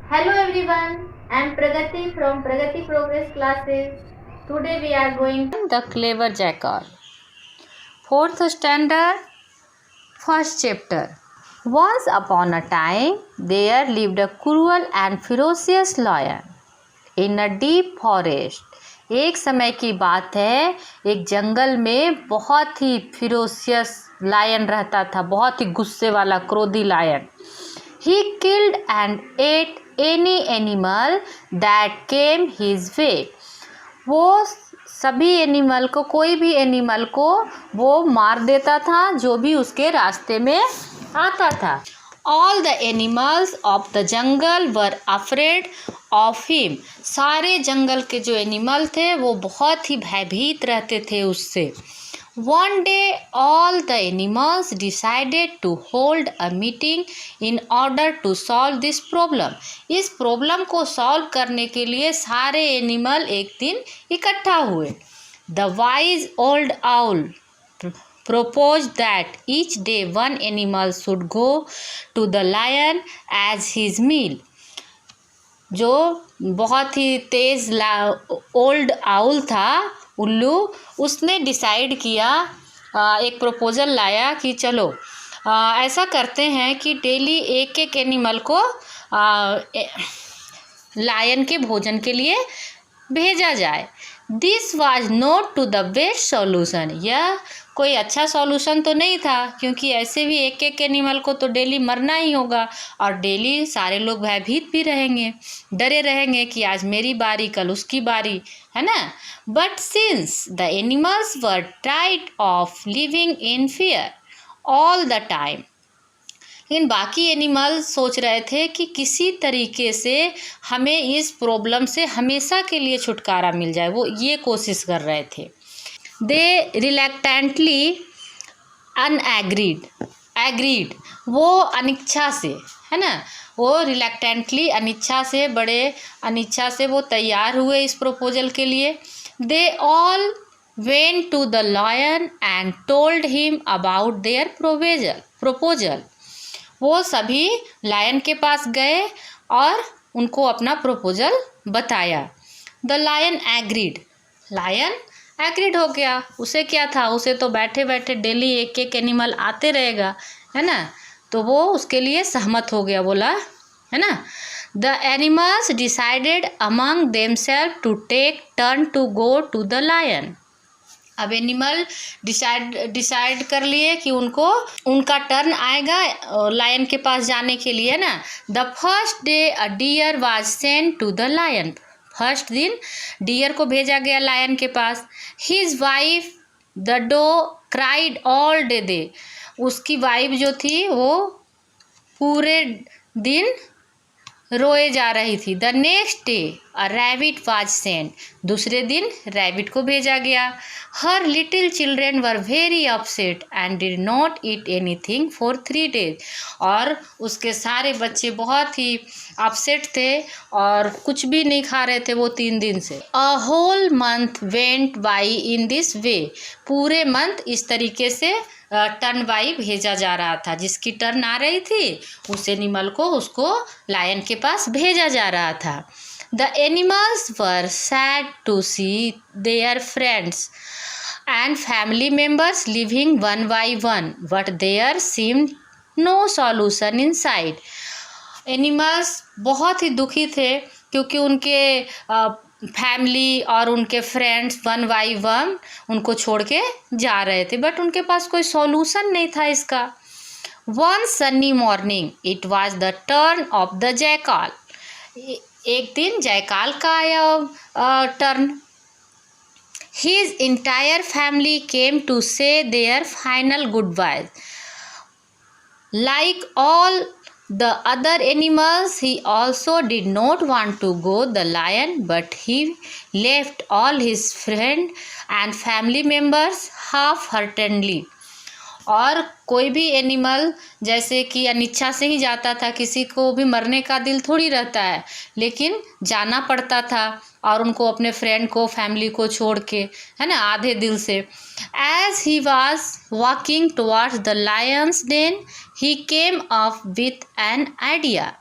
Hello everyone, I am Pragati from Pragati Progress classes. Today we are going to The Clever Jackal. 4th standard, 1st chapter. Once upon a time, there lived a cruel and ferocious lion in a deep forest. एक समय की बात है, एक जंगल में बहुत ही फिरोसियस lion रहता था, बहुत ही गुस्से वाला क्रोधी lion. He killed and ate any animal that came his way. वो सभी एनिमल को, कोई भी एनिमल को वो मार देता था जो भी उसके रास्ते में आता था. All the animals of the jungle were afraid of him. सारे जंगल के जो एनिमल थे वो बहुत ही भयभीत रहते थे उससे. One day all the animals decided to hold a meeting in order to solve this problem. इस प्रॉब्लम को सॉल्व करने के लिए सारे एनिमल एक दिन इकट्ठा हुए. The wise old owl proposed that each day one animal should go to the lion as his meal. जो बहुत ही तेज ओल्ड आउल था, उल्लू, उसने डिसाइड किया, एक प्रपोजल लाया कि चलो ऐसा करते हैं कि डेली एक एक एनिमल को लायन के भोजन के लिए भेजा जाए. This was not to the best solution. यह कोई अच्छा सॉल्यूशन तो नहीं था, क्योंकि ऐसे भी एक एक एनिमल को तो डेली मरना ही होगा और डेली सारे लोग भयभीत भी रहेंगे, डरे रहेंगे कि आज मेरी बारी कल उसकी बारी, है ना. But since the animals were tired of living in fear all the time, लेकिन बाकी एनिमल सोच रहे थे कि किसी तरीके से हमें इस प्रॉब्लम से हमेशा के लिए छुटकारा मिल जाए. वो ये कोशिश कर रहे थे. दे रिलैक्टेंटली एग्रीड, वो अनिच्छा से, है ना, वो रिलैक्टेंटली अनिच्छा से, बड़े अनिच्छा से वो तैयार हुए इस प्रपोजल के लिए. They all went to the lion and told him about their proposal. वो सभी लायन के पास गए और उनको अपना प्रपोजल बताया. द लायन एग्रीड हो गया. उसे क्या था, उसे तो बैठे बैठे डेली एक एक एनिमल आते रहेगा, है ना, तो वो उसके लिए सहमत हो गया, बोला, है ना. The animals decided among themselves to take turn to go to the lion. अब एनिमल डिसाइड कर लिए कि उनका टर्न आएगा लायन के पास जाने के लिए ना. The first day a deer was sent to the lion. First दिन डियर को भेजा गया लायन के पास. His wife the doe cried all day. उसकी वाइफ जो थी वो पूरे दिन रोए जा रही थी. The next day a rabbit was sent. दूसरे दिन रैबिट को भेजा गया. Her little children were very upset and did not eat anything for 3 days. और उसके सारे बच्चे बहुत ही अपसेट थे और कुछ भी नहीं खा रहे थे वो 3 दिन से. A whole month went by in this way. पूरे मंथ इस तरीके से टर्न बाई भेजा जा रहा था. जिसकी टर्न आ रही थी उस एनिमल को उसको लायन के पास भेजा जा रहा था. The animals were sad to see their friends and family members living one by one, but there seemed no solution in sight. Animals बहुत ही दुखी थे क्योंकि उनके फैमिली और उनके फ्रेंड्स वन बाई वन उनको छोड़ के जा रहे थे, बट उनके पास कोई सॉल्यूशन नहीं था इसका. One Sunny morning it was the turn off the jackal. एक दिन जैकाल का आया turn. His entire family came to say their final goodbyes. Like all the other animals, he also did not want to go the lion, but he left all his friends and family members half-heartedly. और कोई भी animal जैसे कि अनिच्छा से ही जाता था, किसी को भी मरने का दिल थोड़ी रहता है, लेकिन जाना पड़ता था और उनको अपने फ्रेंड को, फैमिली को छोड़ के, है ना, आधे दिल से. As he was walking towards the lion's den he came up with an idea.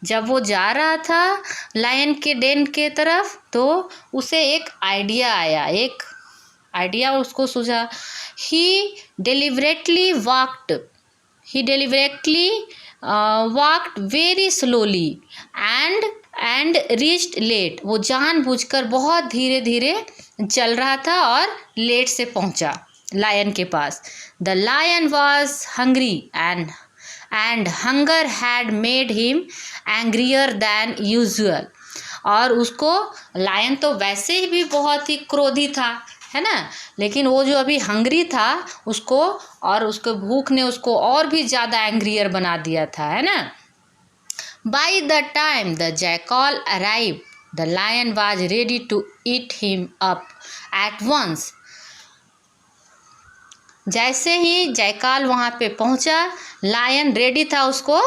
जब वो जा रहा था लायन के डेन के तरफ, तो उसे एक आइडिया उसको सूझा। He deliberately walked very slowly and reached late. वो जानबूझकर बहुत धीरे धीरे चल रहा था और लेट से पहुंचा लायन के पास। The lion was hungry and hunger had made him angrier than usual. और उसको, लायन तो वैसे ही भी बहुत ही क्रोधी था, है ना, लेकिन वो जो अभी हंग्री था उसको, और उसको भूख ने उसको और भी ज़्यादा एंग्रियर बना दिया था, है ना। By the time the jackal arrive the lion was ready to eat him up at once. जैसे ही जयकाल वहाँ पे पहुँचा, लायन रेडी था उसको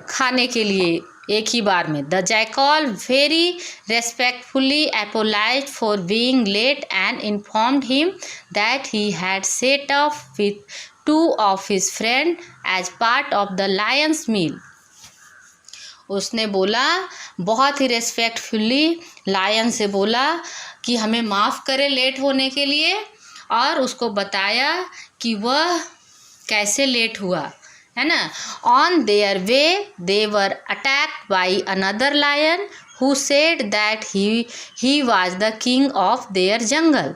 खाने के लिए एक ही बार में। The jackal very respectfully apologised for being late and informed him that he had set off with 2 of his friends as part of the lion's meal। उसने बोला, बहुत ही रेस्पेक्टफुली लायन से बोला कि हमें माफ़ करे लेट होने के लिए, और उसको बताया कि वह कैसे लेट हुआ, है ना। On their way they were attacked by another lion who said that he was the king of their jungle.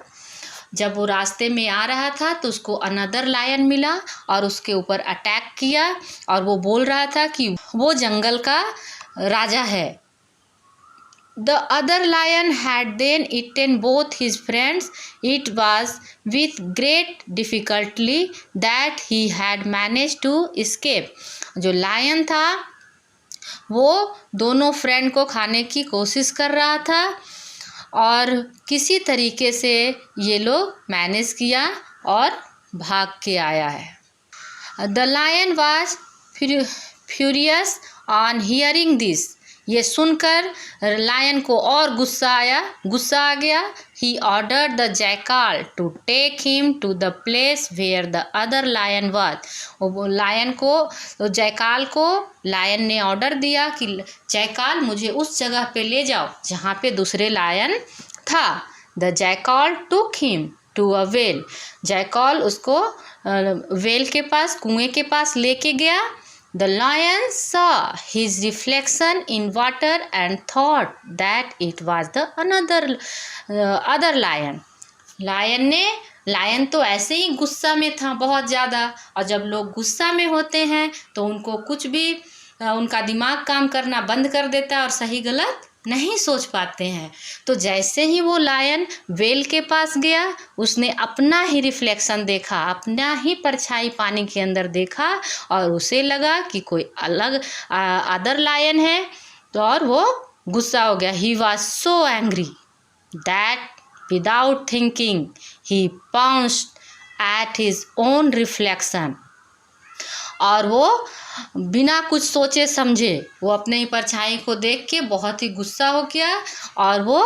जब वो रास्ते में आ रहा था तो उसको अनदर लायन मिला और उसके ऊपर अटैक किया, और वो बोल रहा था कि वो जंगल का राजा है। The other lion had then eaten both his friends. It was with great difficulty that he had managed to escape। जो लायन था वो दोनों फ्रेंड को खाने की कोशिश कर रहा था, और किसी तरीके से ये लोग मैनेज किया और भाग के आया है। The lion was furious on hearing this. ये सुनकर लायन को और गुस्सा आ गया। He ordered the jackal to take him to the place where the other lion was. Jackal को लायन ने ऑर्डर दिया कि जैकाल मुझे उस जगह पे ले जाओ जहाँ पे दूसरे लायन था। The jackal took him to a well. Jackal उसको वेल के पास, कुएं के पास लेके गया। The lion saw his reflection in water and thought that it was the other lion। Lion तो ऐसे ही गुस्सा में था बहुत ज़्यादा, और जब लोग गुस्सा में होते हैं तो उनको कुछ भी, उनका दिमाग काम करना बंद कर देता है और सही गलत नहीं सोच पाते हैं। तो जैसे ही वो लायन वेल के पास गया, उसने अपना ही रिफ्लेक्शन देखा, अपना ही परछाई पानी के अंदर देखा, और उसे लगा कि कोई अलग अदर लायन है, तो और वो गुस्सा हो गया। He was so angry that without thinking he pounced at his own reflection. और वो बिना कुछ सोचे समझे वो अपने ही परछाई को देख के बहुत ही गुस्सा हो गया, और वो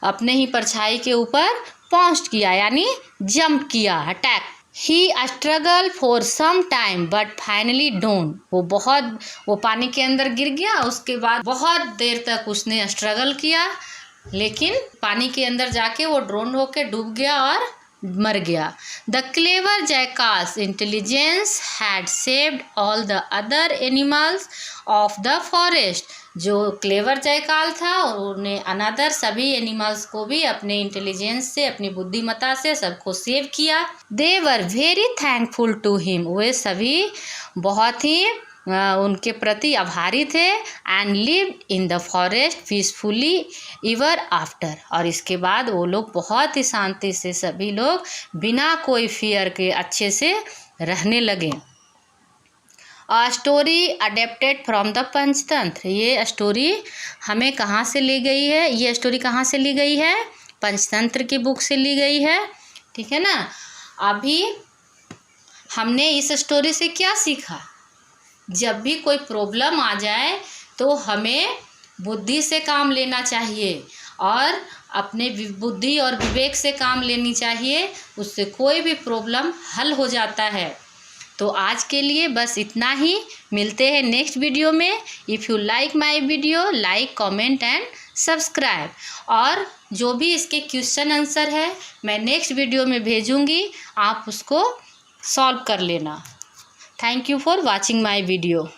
अपने ही परछाई के ऊपर पहुंच किया, यानी जंप किया, attack. He struggle for some time but finally done. वो पानी के अंदर गिर गया। उसके बाद बहुत देर तक उसने स्ट्रगल किया, लेकिन पानी के अंदर जाके वो ड्रोन होके डूब गया और मर गया। The clever jackal's intelligence had saved all the other animals of the forest. जो क्लेवर जैकाल था उन्होंने अनदर सभी एनिमल्स को भी अपने इंटेलिजेंस से, अपनी बुद्धिमत्ता से सबको सेव किया। They were very thankful to him. वे सभी बहुत ही उनके प्रति आभारी थे। And lived in the forest peacefully ever after. और इसके बाद वो लोग बहुत ही शांति से सभी लोग बिना कोई फियर के अच्छे से रहने लगे। A story adapted from the Panchatantra. ये स्टोरी हमें कहाँ से ली गई है? ये स्टोरी कहाँ से ली गई है? पंचतंत्र की बुक से ली गई है, ठीक है ना। अभी हमने इस स्टोरी से क्या सीखा? जब भी कोई प्रॉब्लम आ जाए तो हमें बुद्धि से काम लेना चाहिए, और अपने बुद्धि और विवेक से काम लेनी चाहिए, उससे कोई भी प्रॉब्लम हल हो जाता है। तो आज के लिए बस इतना ही, मिलते हैं नेक्स्ट वीडियो में। If you like my video, like, comment and subscribe. और जो भी इसके क्वेश्चन आंसर है मैं नेक्स्ट वीडियो में भेजूँगी, आप उसको सॉल्व कर लेना। Thank you for watching my video.